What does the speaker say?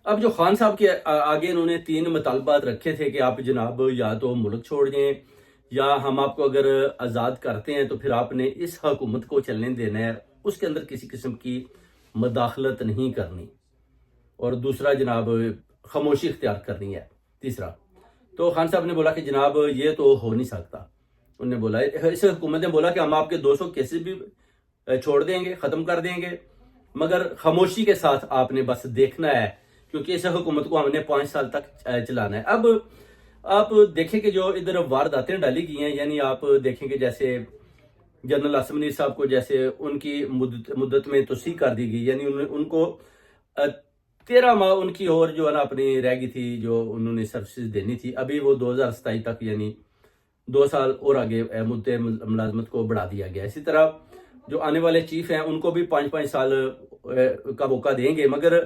اب جو خان صاحب کے آگے انہوں نے 3 مطالبات رکھے تھے کہ آپ جناب یا تو ملک چھوڑ دیں، یا ہم آپ کو اگر آزاد کرتے ہیں تو پھر آپ نے اس حکومت کو چلنے دینا ہے، اس کے اندر کسی قسم کی مداخلت نہیں کرنی، اور دوسرا جناب خاموشی اختیار کرنی ہے تیسرا۔ تو خان صاحب نے بولا کہ جناب یہ تو ہو نہیں سکتا۔ انہوں نے بولا، اس حکومت نے بولا کہ ہم آپ کے 200 کیسز بھی چھوڑ دیں گے، ختم کر دیں گے، مگر خاموشی کے ساتھ آپ نے بس دیکھنا ہے، کیونکہ اس حکومت کو ہم نے 5 سال تک چلانا ہے۔ اب آپ دیکھیں کہ جو ادھر وارداتیں ڈالی گئی ہیں، یعنی آپ دیکھیں کہ جیسے جنرل عاصم منیر صاحب کو جیسے ان کی مدت میں توسیع کر دی گئی، یعنی ان کو 13 ماہ ان کی اور جو ہے نا اپنی رہ گئی تھی، جو انہوں نے سروسز دینی تھی، ابھی وہ 2027 تک یعنی 2 سال اور آگے مدت ملازمت کو بڑھا دیا گیا۔ اسی طرح جو آنے والے چیف ہیں ان کو بھی 5 سال کا موقع دیں گے، مگر